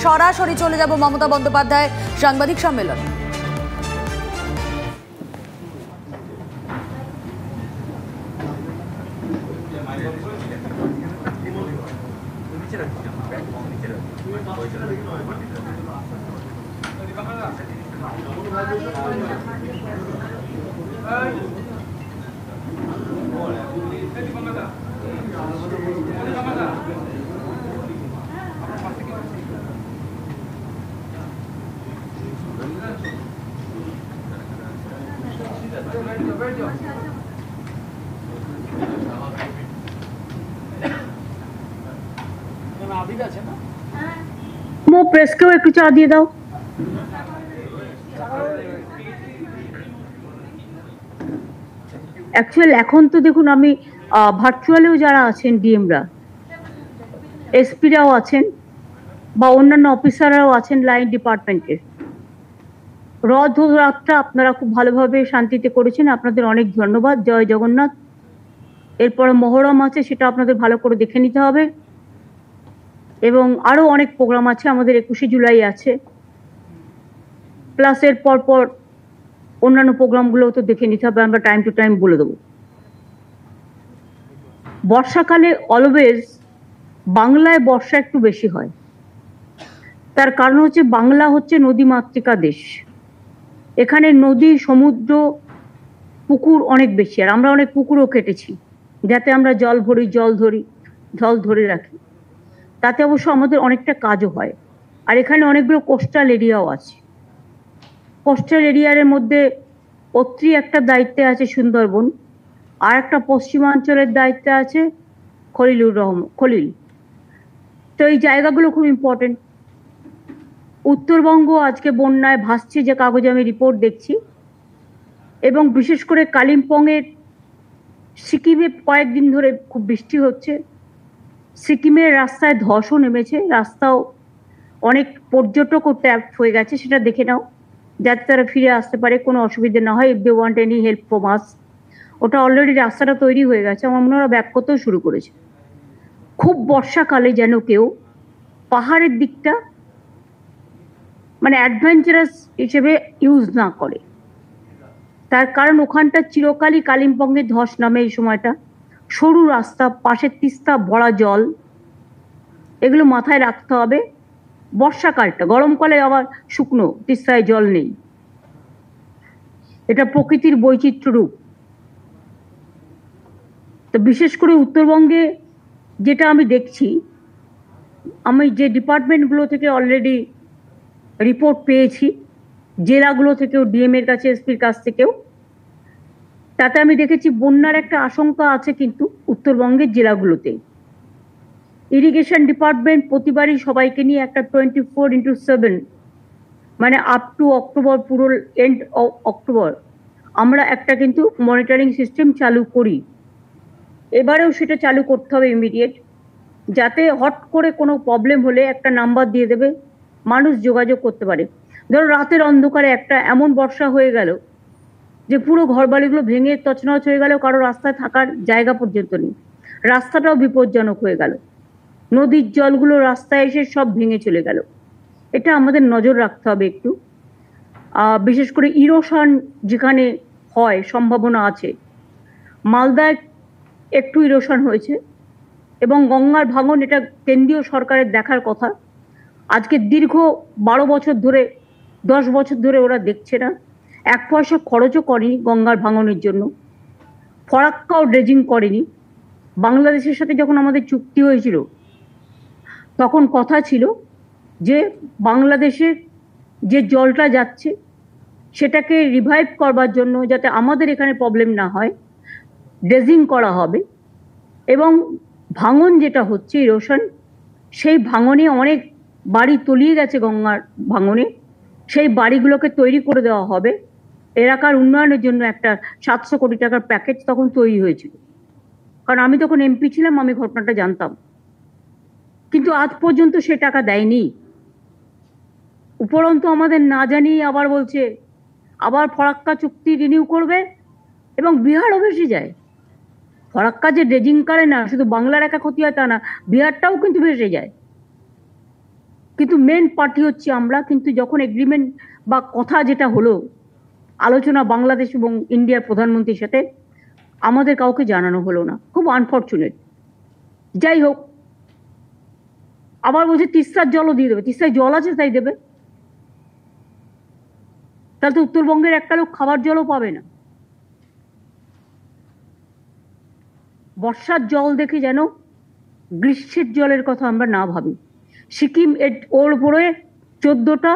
সরাসরি চলে যাব মমতা বন্দ্যোপাধ্যায় সাংবাদিক সম্মেলন। প্রেসকেও একটু চা দিয়ে দাও। অ্যাকচুয়ালি এখন তো দেখুন, আমি ভার্চুয়ালেও যারা আছেন, ডিএমরা, এসপিরাও আছেন বা অন্যান্য অফিসাররাও আছেন লাইন ডিপার্টমেন্টের। রথযাত্রা আপনারা খুব ভালোভাবে শান্তিতে করেছেন, আপনাদের অনেক ধন্যবাদ। জয় জগন্নাথ। এরপরে মহরম আছে, সেটা আপনাদের ভালো করে দেখে নিতে হবে, এবং আরো অনেক প্রোগ্রাম আছে আমাদের। 21শে জুলাই আছে, প্লাস এর পর অন্যান্য প্রোগ্রামগুলো তো দেখে নিতে হবে, আমরা টাইম টু টাইম বলে দেবো। বর্ষাকালে অলওয়েজ বাংলায় বর্ষা একটু বেশি হয়, তার কারণ হচ্ছে বাংলা হচ্ছে নদীমাতৃকা দেশ। এখানে নদী, সমুদ্র, পুকুর অনেক বেশি, আর আমরা অনেক পুকুরও কেটেছি যাতে আমরা জল ধরে রাখি। তাতে অবশ্য আমাদের অনেকটা কাজও হয়। আর এখানে অনেকগুলো কোস্টাল এরিয়াও আছে। কোস্টাল এরিয়ার মধ্যে অত্রি একটা দায়িত্বে আছে সুন্দরবন, আর একটা পশ্চিমাঞ্চলের দায়িত্বে আছে খলিল। তো এই জায়গাগুলো খুব ইম্পর্টেন্ট। উত্তরবঙ্গ আজকে বন্যায় ভাসছে, যে কাগজে আমি রিপোর্ট দেখছি, এবং বিশেষ করে কালিম্পংয়ের, সিকিমে কয়েকদিন ধরে খুব বৃষ্টি হচ্ছে। সিকিমের রাস্তায় ধসও নেমেছে, রাস্তাও অনেক পর্যটকও ট্যাপ হয়ে গেছে, সেটা দেখে নাও যাতে তারা ফিরে আসতে পারে, কোনো অসুবিধা না হয়। If they want any help from us, ওটা অলরেডি রাস্তাটা তৈরি হয়ে গেছে, আমার মনে হয় ব্যাক করতেও শুরু করেছে। খুব বর্ষাকালে যেন কেউ পাহাড়ের দিকটা মানে অ্যাডভেঞ্চারাস হিসেবে ইউজ না করে, তার কারণ ওখানটা চিরকালই কালিম্পংয়ে ধস নামে। এই সময়টা সরু রাস্তা, পাশে তিস্তা, ভরা জল, এগুলো মাথায় রাখতে হবে। বর্ষাকালটা, গরমকালে আবার শুকনো, তিস্তায় জল নেই। এটা প্রকৃতির বৈচিত্র্য রূপ। তো বিশেষ করে উত্তরবঙ্গে যেটা আমি দেখছি, আমি যে ডিপার্টমেন্টগুলো থেকে অলরেডি রিপোর্ট পেয়েছি, জেলাগুলো থেকেও, ডিএম এর কাছে, এসপির কাছ থেকেও, তাতে আমি দেখেছি বন্যার একটা আশঙ্কা আছে কিন্তু উত্তরবঙ্গের জেলাগুলোতে। ইরিগেশন ডিপার্টমেন্ট প্রতিবারই সবাইকে নিয়ে একটা 24x7, মানে আপ টু অক্টোবর, পুরো এন্ড অক্টোবর আমরা একটা কিন্তু মনিটরিং সিস্টেম চালু করি। এবারেও সেটা চালু করতে হবে ইমিডিয়েট, যাতে হট করে কোনো প্রবলেম হলে একটা নাম্বার দিয়ে দেবে, মানুষ যোগাযোগ করতে পারে। ধরো রাতের অন্ধকারে একটা এমন বর্ষা হয়ে গেল যে পুরো ঘরবাড়িগুলো ভেঙে তছনছ হয়ে গেল, কারো রাস্তায় থাকার জায়গা পর্যন্ত নেই, রাস্তাটাও বিপজ্জনক হয়ে গেল, নদীর জলগুলো রাস্তায় এসে সব ভেঙে চলে গেল। এটা আমাদের নজর রাখতে হবে একটু। বিশেষ করে ইরোশন যেখানে হয় সম্ভাবনা আছে, মালদায় একটু ইরোশন হয়েছে, এবং গঙ্গার ভাঙন, এটা কেন্দ্রীয় সরকারের দেখার কথা। আজকে দীর্ঘ 12 বছর ধরে, 10 বছর ধরে ওরা দেখছে না, 1 পয়সা খরচও করেনি গঙ্গার ভাঙনের জন্য, ফরাক্কাও ড্রেজিং করেনি। বাংলাদেশের সাথে যখন আমাদের চুক্তি হয়েছিল, তখন কথা ছিল যে বাংলাদেশের যে জলটা যাচ্ছে সেটাকে রিভাইভ করবার জন্য, যাতে আমাদের এখানে প্রবলেম না হয়, ড্রেজিং করা হবে। এবং ভাঙন যেটা হচ্ছে, ইরোশন, সেই ভাঙনে অনেক বাড়ি তলিয়ে গেছে গঙ্গার ভাঙনে, সেই বাড়িগুলোকে তৈরি করে দেওয়া হবে। এলাকার উন্নয়নের জন্য একটা 700 কোটি টাকার প্যাকেজ তখন তৈরি হয়েছিল, কারণ আমি তখন এমপি ছিলাম, আমি ঘটনাটা জানতাম। কিন্তু আজ পর্যন্ত সে টাকা দেয়নি। উপরন্তু আমাদের না জানিয়ে আবার বলছে আবার ফরাক্কা চুক্তি রিনিউ করবে, এবং বিহারও ভেসে যায়। ফরাক্কা যে ড্রেজিং করে না, শুধু বাংলার একা ক্ষতি হয় তা না, বিহারটাও কিন্তু ভেসে যায়। কিন্তু মেন পার্টি হচ্ছে আমরা, কিন্তু যখন এগ্রিমেন্ট বা কথা যেটা হলো আলোচনা বাংলাদেশ এবং ইন্ডিয়ার প্রধানমন্ত্রীর সাথে, আমাদের কাউকে জানানো হলো না, খুব আনফর্চুনেট। যাই হোক, আবার বলছে তিস্তার জলও দিয়ে দেবে। তিস্তায় জল আছে তাই দেবে? তাহলে তো উত্তরবঙ্গের একটা লোক খাবার জলও পাবে না। বর্ষার জল দেখে যেন গ্রীষ্মের জলের কথা আমরা না ভাবি। সিকিম ওর উপরে 14টা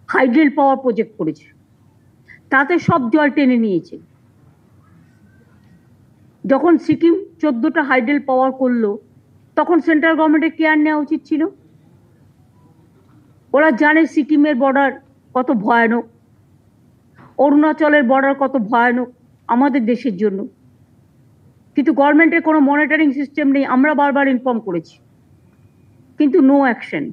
হাইড্রেল পাওয়ার প্রজেক্ট করেছে, তাতে সব জল টেনে নিয়েছে। যখন সিকিম 14টা হাইড্রেল পাওয়ার করলো, তখন সেন্ট্রাল গভর্নমেন্টের কেয়ার নেওয়া উচিত ছিল। ওরা জানে সিকিমের বর্ডার কত ভয়ানক, অরুণাচলের বর্ডার কত ভয়ানক আমাদের দেশের জন্য, কিন্তু গভর্নমেন্টের কোনো মনিটরিং সিস্টেম নেই। আমরা বারবার ইনফর্ম করেছি, কিন্তু নো অ্যাকশন,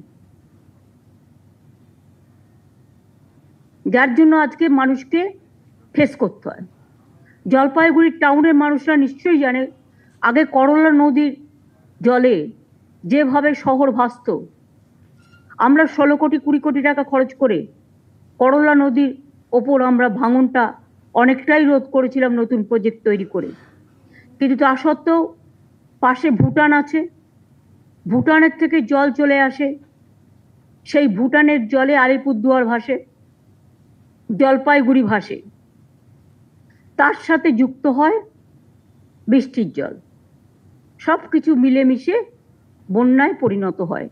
যার জন্য আজকে মানুষকে ফেস করতে হয়। জলপাইগুড়ি টাউনের মানুষরা নিশ্চয়ই জানে, আগে করলা নদীর জলে যেভাবে শহর ভাসত, আমরা 16 কোটি 20 কোটি টাকা খরচ করে করলা নদীর ওপর আমরা ভাঙনটা অনেকটাই রোধ করেছিলাম নতুন প্রজেক্ট তৈরি করে। কিন্তু তা সত্ত্বেও পাশে ভুটান আছে, ভুটানের থেকে জল চলে আসে, সেই ভুটানের জলে আলিপুরদুয়ার ভাসে, জলপাইগুড়ি ভাসে, তার সাথে যুক্ত হয় বৃষ্টির জল, সব কিছু মিলেমিশে বন্যায় পরিণত হয়।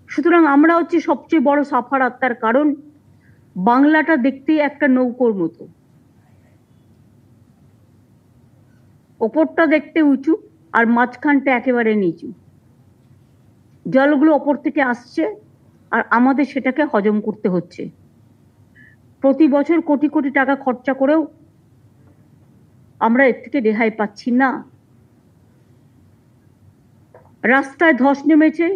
সুতরাং আমরা হচ্ছে সবচেয়ে বড় সাফার আত্মার, কারণ বাংলাটা দেখতে একটা নৌকোর মতো, ওপরটা দেখতে উঁচু আর মাঝখানটা একেবারে নিচু। জলগুলো ওপর থেকে আসছে আর আমাদের সেটাকে হজম করতে হচ্ছে। প্রতি বছর কোটি কোটি টাকা খরচা করেও আমরা এর থেকে রেহাই পাচ্ছি না। রাস্তায় ধস নেমেছে,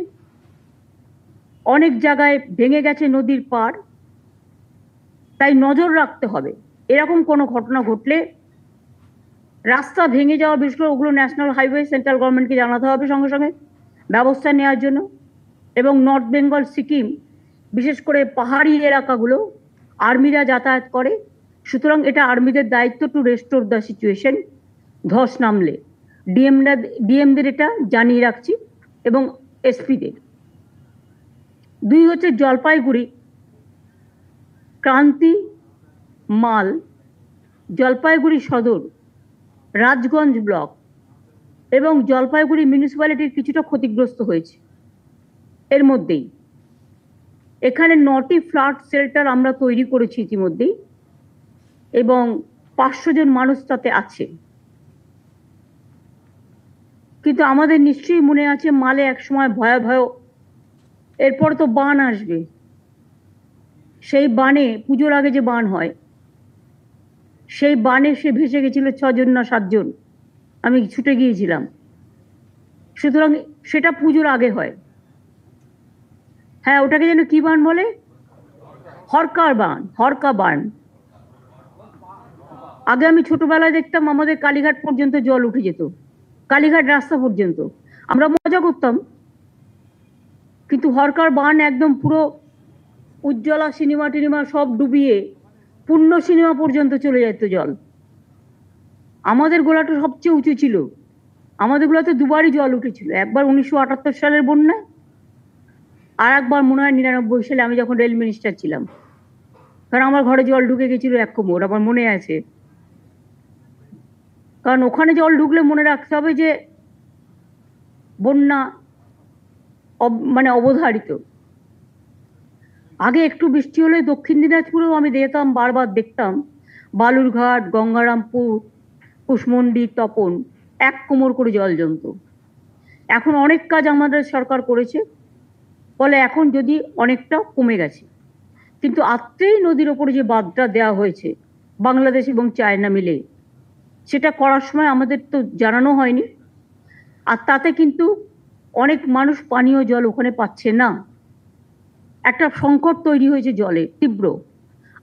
অনেক জায়গায় ভেঙে গেছে নদীর পাড়, তাই নজর রাখতে হবে। এরকম কোনো ঘটনা ঘটলে রাস্তা ভেঙে যাওয়া, বিশেষ করে ওগুলো ন্যাশনাল হাইওয়ে, সেন্ট্রাল গভর্নমেন্টকে জানাতে হবে সঙ্গে সঙ্গে ব্যবস্থা নেওয়ার জন্য। এবং নর্থ বেঙ্গল, সিকিম, বিশেষ করে পাহাড়ি এলাকাগুলো আর্মিরা যাতায়াত করে, সুতরাং এটা আর্মিদের দায়িত্ব টু রেস্টোর দ্য সিচুয়েশন। ধস নামলে ডিএমদের এটা জানিয়ে রাখছি, এবং এসপিদের। 2 হচ্ছে জলপাইগুড়ি ক্রান্তি মাল, জলপাইগুড়ি সদর, রাজগঞ্জ ব্লক এবং জলপাইগুড়ি মিউনিসিপ্যালিটির কিছুটা ক্ষতিগ্রস্ত হয়েছে। এর মধ্যেই এখানে 9টি ফ্লাড শেল্টার আমরা তৈরি করেছি ইতিমধ্যেই, এবং 500 জন মানুষ তাতে আছে। কিন্তু আমাদের নিশ্চয়ই মনে আছে, মালে একসময় ভয়াবহ, এরপর তো বান আসবে, সেই বানে, পুজোর আগে যে বান হয়, সেই বানে সে ভেসে গেছিল 6 জন না 7 জন, আমি ছুটে গিয়েছিলাম। সুতরাং সেটা পুজোর আগে হয়। হ্যাঁ, ওটাকে যেন কি বান বলে, হরকা বান। আগে আমি ছোটবেলায় দেখতাম আমাদের কালীঘাট পর্যন্ত জল উঠে যেত, কালীঘাট রাস্তা পর্যন্ত, আমরা মজা করতাম। কিন্তু হরকার বান একদম পুরো উজ্জ্বলা সিনেমা টিনেমা সব ডুবিয়ে পূর্ণ সিনেমা পর্যন্ত চলে যেত জল। আমাদের গোলাটা সবচেয়ে উঁচু ছিল, আমাদের গোলাতে 2বারই জল উঠেছিল, একবার 1978 সালের বন্যায়, আর একবার মনে হয় 99 সালে আমি যখন রেল মিনিস্টার ছিলাম। কারণ আমার ঘরে জল ঢুকে গেছিল 1 কোমর, আমার মনে আছে। কারণ ওখানে জল ঢুকলে মনে রাখতে হবে যে বন্যা মানে অবধারিত। আগে একটু বৃষ্টি হলে দক্ষিণ দিনাজপুরেও আমি বারবার দেখতাম বালুরঘাট, গঙ্গারামপুর, কুশমন্ডি, তপন 1 কোমর করে জল জমত। এখন অনেক কাজ আমাদের সরকার করেছে, ফলে এখন যদি অনেকটা কমে গেছে। কিন্তু আত্রেই নদীর ওপরে যে বাঁধটা দেওয়া হয়েছে বাংলাদেশ এবং চায়না মিলে, সেটা করার সময় আমাদের তো জানানো হয়নি, আর তাতে কিন্তু অনেক মানুষ পানীয় জল ওখানে পাচ্ছে না। একটা সংকট তৈরি হয়েছে জলে তীব্র।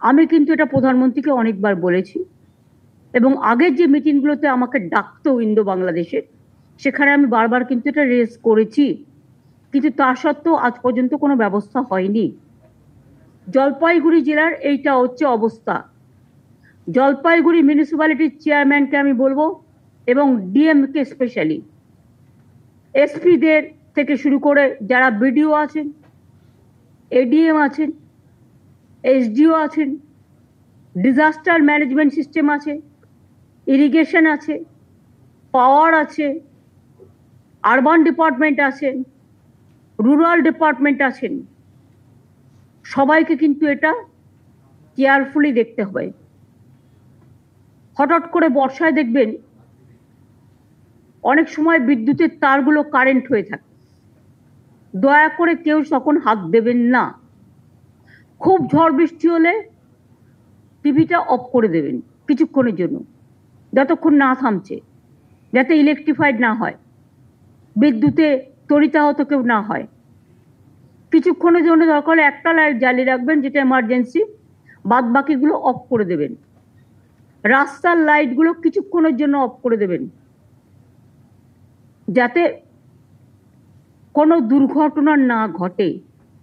আমি কিন্তু এটা প্রধানমন্ত্রীকে অনেকবার বলেছি, এবং আগের যে মিটিংগুলোতে আমাকে ডাকতো ইন্দো বাংলাদেশে, সেখানে আমি বারবার কিন্তু এটা রেজ করেছি। কিন্তু তা সত্ত্বেও আজ পর্যন্ত কোনো ব্যবস্থা হয়নি। জলপাইগুড়ি জেলার এইটা হচ্ছে অবস্থা। জলপাইগুড়ি মিউনিসিপ্যালিটির চেয়ারম্যানকে আমি বলবো, এবং ডিএমকে স্পেশালি, এসপিদের থেকে শুরু করে যারা বিডিও আছেন, এডিএম আছেন, এসডিও আছেন, ডিজাস্টার ম্যানেজমেন্ট সিস্টেম আছে, ইরিগেশন আছে, পাওয়ার আছে, আরবান ডিপার্টমেন্ট আছেন, রুরাল ডিপার্টমেন্ট আছেন, সবাইকে কিন্তু এটা কেয়ারফুলি দেখতে হবে। হঠাৎ করে বর্ষায় দেখবেন অনেক সময় বিদ্যুতের তারগুলো কারেন্ট হয়ে থাকে, দয়া করে কেউ তখন হাত দেবেন না। খুব ঝড় বৃষ্টি হলে টিভিটা অফ করে দেবেন কিছুক্ষণের জন্য, যতক্ষণ না থামছে, যাতে ইলেকট্রিফাইড না হয়, বিদ্যুতে তড়িতাহত কেউ না হয়। কিছুক্ষণের জন্য দরকার হলে একটা লাইট জ্বালিয়ে রাখবেন, যেটা এমার্জেন্সি, বাদ বাকিগুলো অফ করে দেবেন। রাস্তার লাইটগুলো কিছুক্ষণের জন্য অফ করে দেবেন, যাতে কোনো দুর্ঘটনা না ঘটে।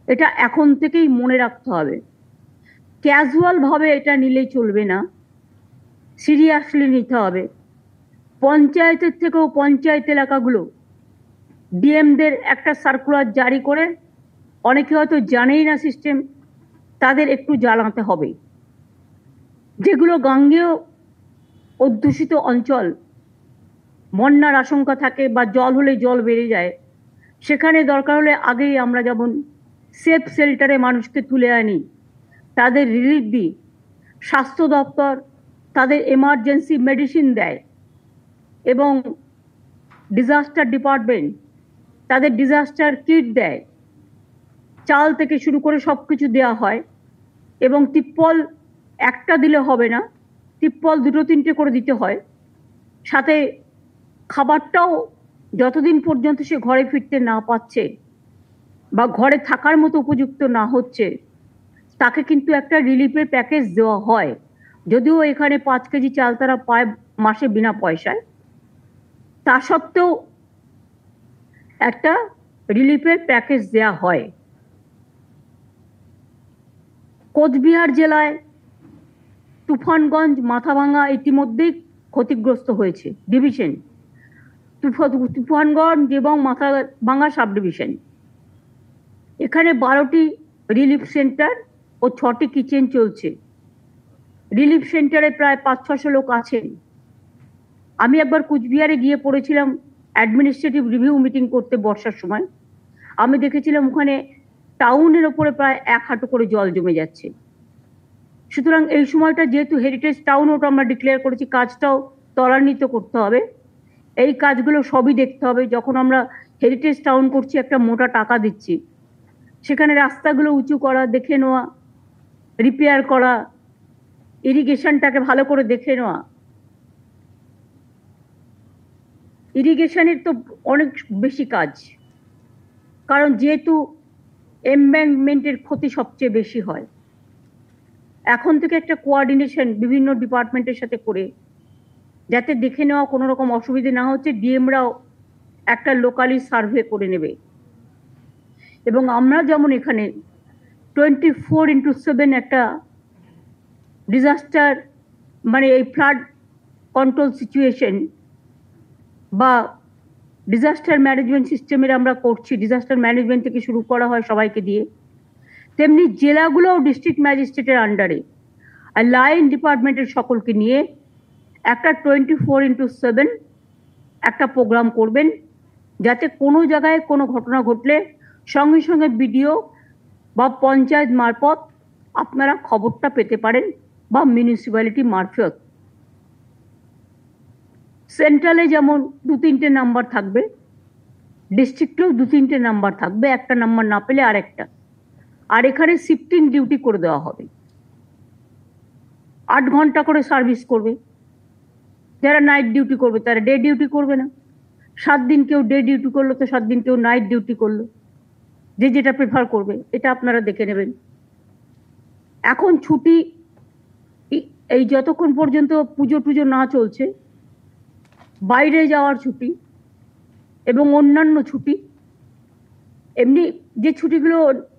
এটা এখন থেকেই মনে রাখতে হবে। ক্যাজুয়াল ভাবে এটা নিলেই চলবে না, সিরিয়াসলি নিতে হবে। পঞ্চায়েতের থেকেও পঞ্চায়েত এলাকাগুলো ডিএমদের একটা সার্কুলার জারি করে, অনেকে হয়তো জানেই না সিস্টেম, তাদের একটু জানাতে হবে। যেগুলো গাঙ্গেয় অধ্যুষিত অঞ্চল, বন্যার আশঙ্কা থাকে বা জল হলে জল বেড়ে যায়, সেখানে দরকার হলে আগেই আমরা যেমন সেফ শেল্টারে মানুষকে তুলে আনি, তাদের রিলিফ দিই। স্বাস্থ্য দপ্তর তাদের এমার্জেন্সি মেডিসিন দেয়, এবং ডিজাস্টার ডিপার্টমেন্ট তাদের ডিজাস্টার কিট দেয়। চাল থেকে শুরু করে সব কিছু দেওয়া হয়, এবং তিপ্পল একটা দিলে হবে না, তিপ্পল দুটো তিনটে করে দিতে হয়। সাথে খাবারটাও যতদিন পর্যন্ত সে ঘরে ফিরতে না পারছে বা ঘরে থাকার মতো উপযুক্ত না হচ্ছে, তাকে কিন্তু একটা রিলিফের প্যাকেজ দেওয়া হয়। যদিও এখানে 5 কেজি চাল তারা পায় মাসে বিনা পয়সায়, তা সত্ত্বেও একটা রিলিফের প্যাকেজ দেওয়া হয়। কোচবিহার জেলায় তুফানগঞ্জ, মাথাভাঙা ইতিমধ্যেই ক্ষতিগ্রস্ত হয়েছে ডিভিশন, তুফানগঞ্জ এবং মাথাভাঙা সাব ডিভিশন। এখানে 12টি রিলিফ সেন্টার ও 6টি কিচেন চলছে। রিলিফ সেন্টারে প্রায় 500-600 লোক আছেন। আমি একবার কুচবিহারে গিয়ে পড়েছিলাম অ্যাডমিনিস্ট্রেটিভ রিভিউ মিটিং করতে বর্ষার সময়। আমি দেখেছিলাম ওখানে টাউনের ওপরে প্রায় 1 হাঁটু করে জল জমে যাচ্ছে। সুতরাং এই সময়টা যেহেতু হেরিটেজ টাউন, ওটা আমরা ডিক্লেয়ার করেছি, কাজটাও ত্বরান্বিত করতে হবে। এই কাজগুলো সবই দেখতে হবে। যখন আমরা হেরিটেজ টাউন করছি, একটা মোটা টাকা দিচ্ছি, সেখানে রাস্তাগুলো উঁচু করা, দেখে নেওয়া, রিপেয়ার করা, ইরিগেশনটাকে ভালো করে দেখে নেওয়া। ইরিগেশনের তো অনেক বেশি কাজ, কারণ যেহেতু এমব্যাঙ্কমেন্টের ক্ষতি সবচেয়ে বেশি হয়। এখন থেকে একটা কোঅর্ডিনেশন বিভিন্ন ডিপার্টমেন্টের সাথে করে, যাতে দেখে নেওয়া কোনো রকম অসুবিধে না হচ্ছে, ডিএমরাও একটা লোকালি সার্ভে করে নেবে। এবং আমরা যেমন এখানে 24x7 একটা ডিজাস্টার, মানে এই ফ্লাড কন্ট্রোল সিচুয়েশন বা ডিজাস্টার ম্যানেজমেন্ট সিস্টেমের আমরা করছি। ডিজাস্টার ম্যানেজমেন্ট থেকে শুরু করা হয় সবাইকে দিয়ে, তেমনি জেলাগুলোও ডিস্ট্রিক্ট ম্যাজিস্ট্রেটের আন্ডারে আর লাইন ডিপার্টমেন্টের সকলকে নিয়ে একটা 24x7 একটা প্রোগ্রাম করবেন, যাতে কোনো জায়গায় কোনো ঘটনা ঘটলে সঙ্গে সঙ্গে বিডিও বা পঞ্চায়েত মারফত আপনারা খবরটা পেতে পারেন, বা মিউনিসিপ্যালিটি মারফত। সেন্ট্রালে যেমন 2-3টে নাম্বার থাকবে, ডিস্ট্রিক্টেও 2-3টে নাম্বার থাকবে, একটা নাম্বার না পেলে আরেকটা। আর এখানে শিফটিং ডিউটি করে দেওয়া হবে, 8 ঘন্টা করে সার্ভিস করবে। যারা নাইট ডিউটি করবে তারা ডে ডিউটি করবে না। 7 দিন কেউ ডে ডিউটি করলো, তো 7 দিন কেউ নাইট ডিউটি করলো, যে যেটা প্রেফার করবে। এটা আপনারা দেখে নেবেন। এখন ছুটি, এই যতক্ষণ পর্যন্ত পুজো টুজো না চলছে, বাইরে যাওয়ার ছুটি এবং অন্যান্য ছুটি এমনি যে ছুটিগুলো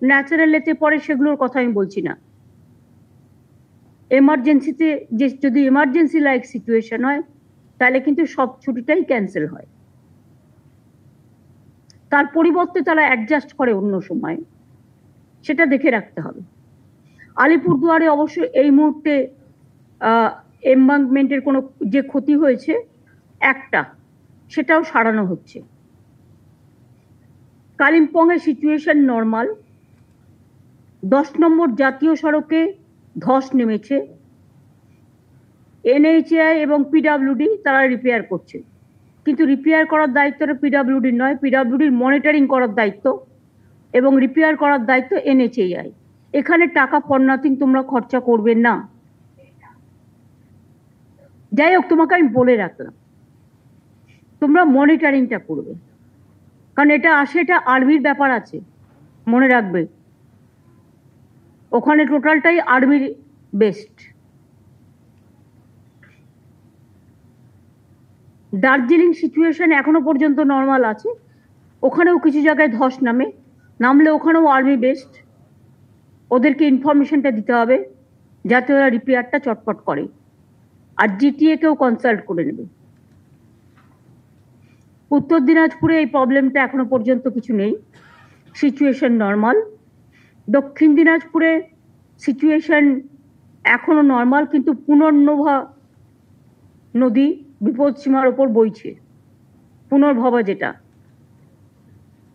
ন্যাচারাল এতে পড়ে সেগুলোর কথা আমি বলছি না। এমার্জেন্সিতে যে যদি এমার্জেন্সি লাইক সিচুয়েশন হয় তাহলে কিন্তু সব ছুটিটাই ক্যান্সেল হয়, তার পরিবর্তে তারা অ্যাডজাস্ট করে অন্য সময়, সেটা দেখে রাখতে হবে। আলিপুরদুয়ারে অবশ্য এই মুহূর্তে এমবাঙ্কমেন্টের কোনো যে ক্ষতি হয়েছে একটা, সেটাও সারানো হচ্ছে। কালিম্পংয়ের সিচুয়েশন নর্মাল। 10 নম্বর জাতীয় সড়কে ধস নেমেছে, এনএইচএআই এবং পিডাব্লিউডি তারা রিপেয়ার করছে, কিন্তু রিপেয়ার করার দায়িত্বটা পিডাব্লিউডির নয়, পিডাব্লিউডির মনিটরিং করার দায়িত্ব এবং রিপেয়ার করার দায়িত্ব এনএইচএআই। এখানে টাকা ফর নাথিং তোমরা খরচা করবে না। যাই হোক, তোমাকে আমি বলে রাখলাম তোমরা মনিটরিংটা করবে, কারণ এটা আর্মির ব্যাপার আছে, মনে রাখবে ওখানে টোটালটাই আর্মির বেস্ট। দার্জিলিং সিচুয়েশন এখনো পর্যন্ত নর্মাল আছে, ওখানেও কিছু জায়গায় ধস নামলে ওখানেও আর্মি বেস্ট, ওদেরকে ইনফরমেশনটা দিতে হবে যাতে ওরা রিপেয়ারটা চটপট করে, আর জিটিএ কেও কনসাল্ট করে নেবে। উত্তর দিনাজপুরে এই প্রবলেমটা এখনো পর্যন্ত কিছু নেই, সিচুয়েশন নর্মাল। দক্ষিণ দিনাজপুরে সিচুয়েশন এখনো নর্মাল, কিন্তু পুনর্নভা নদী বিপদসীমার ওপর বইছে, পুনর্ভবা যেটা।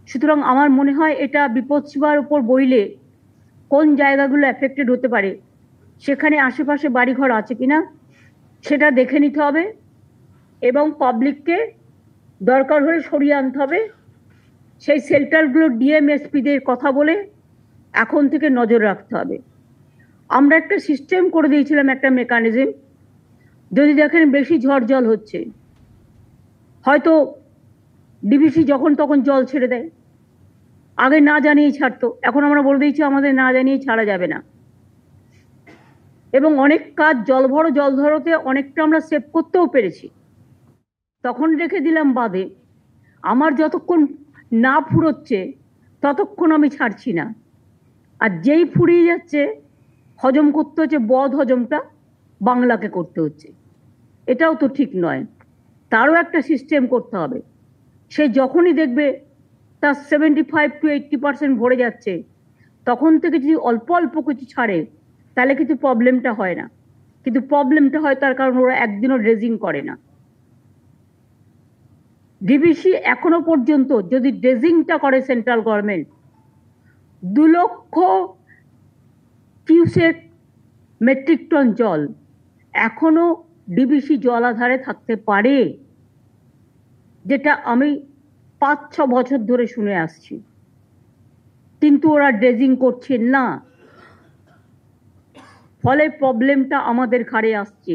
সুতরাং আমার মনে হয় এটা বিপদসীমার ওপর বইলে কোন জায়গাগুলো এফেক্টেড হতে পারে, সেখানে আশেপাশে বাড়িঘর আছে কিনা সেটা দেখে নিতে হবে, এবং পাবলিককে দরকার হলে সরিয়ে আনতে হবে। সেই শেল্টারগুলো ডিএমএসপিদের কথা বলে এখন থেকে নজর রাখতে হবে। আমরা একটা সিস্টেম করে দিয়েছিলাম, একটা মেকানিজম, যদি দেখেন বেশি ঝড় জল হচ্ছে, হয়তো ডিবিসি যখন তখন জল ছেড়ে দেয়, আগে না জানিয়ে ছাড়তো, এখন আমরা বলে দিয়েছি আমাদের না জানিয়ে ছাড়া যাবে না। এবং অনেক কাজ জল ধরোতে অনেকটা আমরা সেভ করতেও পেরেছি, তখন রেখে দিলাম বাদে। আমার যতক্ষণ না ফুরোচ্ছে ততক্ষণ আমি ছাড়ছি না, আর যেই ফুরিয়ে যাচ্ছে হজম করতে হচ্ছে, বদ হজমটা বাংলাকে করতে হচ্ছে, এটাও তো ঠিক নয়, তারও একটা সিস্টেম করতে হবে। সে যখনই দেখবে তার 75 to 80% ভরে যাচ্ছে, তখন থেকে যদি অল্প অল্প কিছু ছাড়ে তাহলে কিন্তু প্রবলেমটা হয় না, কিন্তু প্রবলেমটা হয় তার কারণ ওরা একদিনও ড্রেজিং করে না। ডিবিসি এখনো পর্যন্ত যদি ড্রেজিংটা করে সেন্ট্রাল গভর্নমেন্ট, 2 লক্ষ কিউসেক মেট্রিক টন জল এখনো ডিবিসি জলাধারে থাকতে পারে, যেটা আমি 5-6 বছর ধরে শুনে আসছি, কিন্তু ওরা ড্রেজিং করছে না, ফলে প্রবলেমটা আমাদের ঘাড়ে আসছে।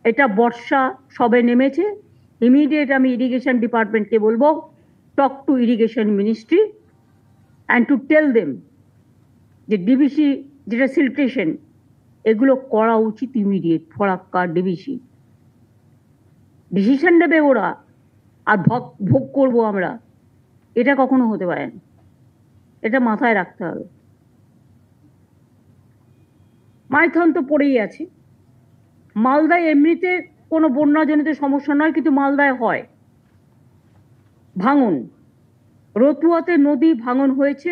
এটা বর্ষা সবে নেমেছে, ইমিডিয়েট আমি ইরিগেশন ডিপার্টমেন্টকে বলবো, talk to irrigation ministry and to tell them যে ডিবিসি যেটা সিলটেশন এগুলো করা উচিত ইমিডিয়েট। ফরাক্কা ডিবিসি ডিসিশন নেবে ওরা, আর ভোগ করবো আমরা, এটা কখনো হতে পারে না, এটা মাথায় রাখতে হবে। মাইথন তো পড়েই আছে। মালদায় এমনিতে কোনো বন্যাজনিত সমস্যা নয়, কিন্তু মালদায় হয় ভাঙন, রতুয়াতে নদী ভাঙন হয়েছে,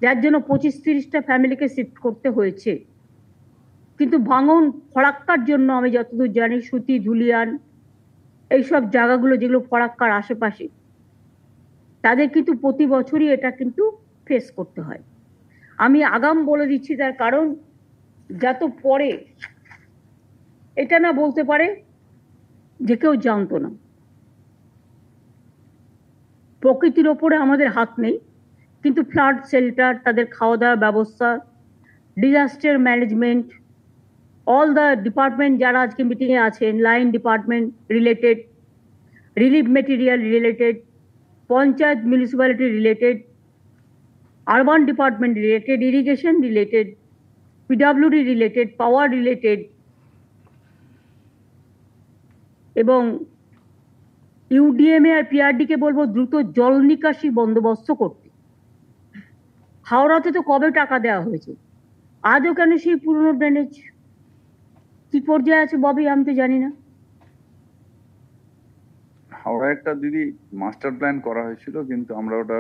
যার জন্য 25-30টা ফ্যামিলিকে শিফট করতে হয়েছে। কিন্তু ভাঙন ফরাক্কার জন্য আমি যতদূর জানি, সুতি, ধুলিয়ান, এইসব জায়গাগুলো যেগুলো ফরাক্কার আশেপাশে, তাদের কিন্তু প্রতি বছরই এটা কিন্তু ফেস করতে হয়। আমি আগাম বলে দিচ্ছি, তার কারণ যত পরে এটা না বলতে পারে যে কেউ জানতো না। প্রকৃতির ওপরে আমাদের হাত নেই, কিন্তু ফ্লাড শেল্টার, তাদের খাওয়া দাওয়ার ব্যবস্থা, disaster management, all the department যারা আজকে মিটিংয়ে আছেন, line department related, relief material related, panchayat municipality related, urban department related, irrigation related, PWD related, পাওয়ার রিলেটেড, এবং ইউডিএমএ আর পিআরডিকে বলবো দ্রুত জল নিকাশি বন্দোবস্ত করতে। হাওড়াতে তো কবে টাকা দেওয়া হয়েছে, আজও কেন সেই পুরনো ড্রেনেজ? কি পর্যায়ে আছে ববি, আমি তো জানি না। হাওড়া একটা দিদি মাস্টার প্ল্যান করা হয়েছিল, কিন্তু আমরা ওটা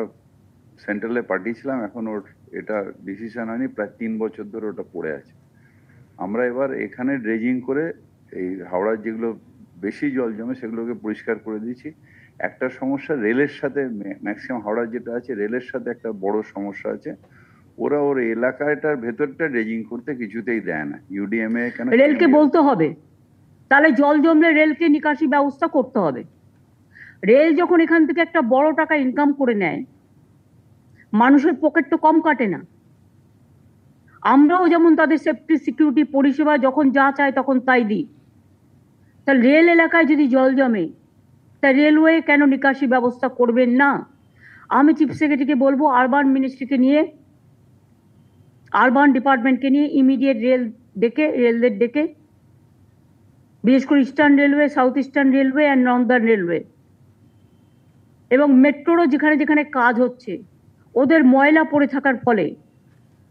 সেন্ট্রালে পাঠিয়েছিলাম, এখন ওর এটা ডিসিশন হয়নি, প্রায় 3 বছর ধরে ওটা পড়ে আছে। আমরা এবার এখানে ড্রেজিং করে এই হাওড়ার যেগুলো বেশি জল জমে সেগুলোকে পরিষ্কার করে দিয়েছি। একটা সমস্যা রেলের সাথে, ম্যাক্সিমাম হাওড়ার যেটা আছে রেলের সাথে একটা বড় সমস্যা আছে, ওরা ওর এলাকাটার ভেতরটা ড্রেজিং করতে কিছুতেই দেয় না। ইউডিএমএ কেন, রেলকে বলতে হবে, তাহলে জল জমলে রেলকে নিকাশি ব্যবস্থা করতে হবে। রেল যখন এখান থেকে একটা বড় টাকা ইনকাম করে নেয়, মানুষের পকেট তো কম কাটে না। আমরাও যেমন তাদের সেফটি সিকিউরিটি পরিষেবা যখন যা চাই তখন তাই দিই। তা রেল এলাকায় যদি জল জমে, তা রেলওয়ে কেন নিকাশি ব্যবস্থা করবেন না? আমি চিফ সেক্রেটারিকে বলবো, আরবান মিনিস্ট্রিকে নিয়ে, আরবান ডিপার্টমেন্টকে নিয়ে ইমিডিয়েট রেলদের ডেকে, বিশেষ করে eastern railway, south eastern railway and Northern railway এবং মেট্রোরও যেখানে যেখানে কাজ হচ্ছে, ওদের ময়লা পড়ে থাকার ফলে,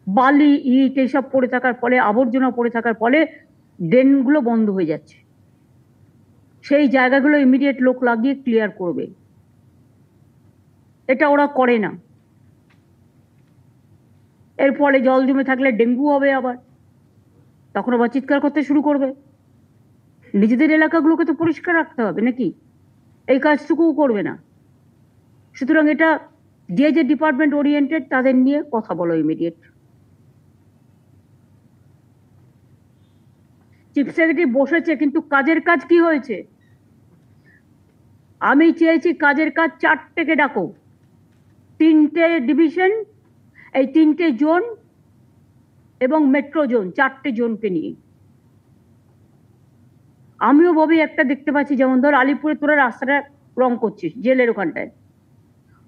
বালি ইট এইসব পড়ে থাকার ফলে, আবর্জনা পড়ে থাকার ফলে ড্রেনগুলো বন্ধ হয়ে যাচ্ছে। সেই জায়গাগুলো ইমিডিয়েট লোক লাগিয়ে ক্লিয়ার করবে। এটা ওরা করে না। এর ফলে জল জমে থাকলে ডেঙ্গু হবে, আবার তখন আবার চিৎকার করতে শুরু করবে। নিজেদের এলাকাগুলোকে তো পরিষ্কার রাখতে হবে নাকি? এই কাজটুকুও করবে না। সুতরাং এটা যে যে ডিপার্টমেন্ট ওরিয়েন্টেড তাদের নিয়ে কথা বলো ইমিডিয়েট। চিফ সেক্রেটারি বসেছে, কিন্তু কাজের কাজ কি হয়েছে? আমি চেয়েছি কাজের কাজ 4টেকে ডাকো, 3টে ডিভিশন, এই 3টে জোন এবং মেট্রো জোন, 4টে জোনকে নিয়ে। আমিও ববি একটা দেখতে পাচ্ছি, যেমন ধর আলিপুরে তোরা রাস্তাটা রং করছিস জেলের ওখানটায়,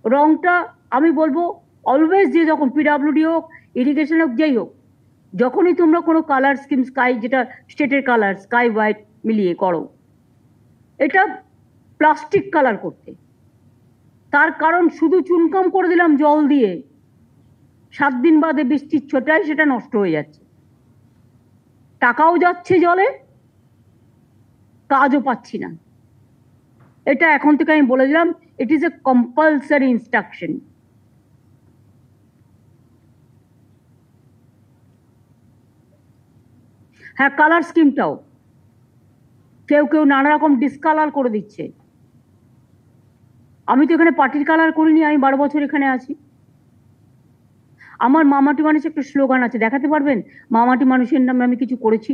রংটা আমি বলবো অলওয়েজ, যে যখন পিডাব্লিউডি হোক, ইরিগেশন হোক, যেই হোক, যখনই তোমরা কোনো কালার স্কিম, স্কাই যেটা স্টেটের কালার, স্কাই হোয়াইট মিলিয়ে করো, এটা প্লাস্টিক কালার করতে। তার কারণ শুধু চুনকাম করে দিলাম জল দিয়ে, 7 দিন বাদে বৃষ্টির ছোটায় সেটা নষ্ট হয়ে যাচ্ছে, টাকাও যাচ্ছে জলে, কাজও পাচ্ছি না। এটা এখন থেকে আমি বলে দিলাম, it is a compulsory instruction. হ্যাঁ, কালার স্কিমটাও কেউ কেউ নানা রকম ডিসকালার করে দিচ্ছে। আমি তো এখানে পার্টির কালার করিনি, আমি 12 বছর এখানে আছি। আমার মামাটি মানুষ একটা স্লোগান আছে, দেখাতে পারবেন মামাটি মানুষের নামে আমি কিছু করেছি?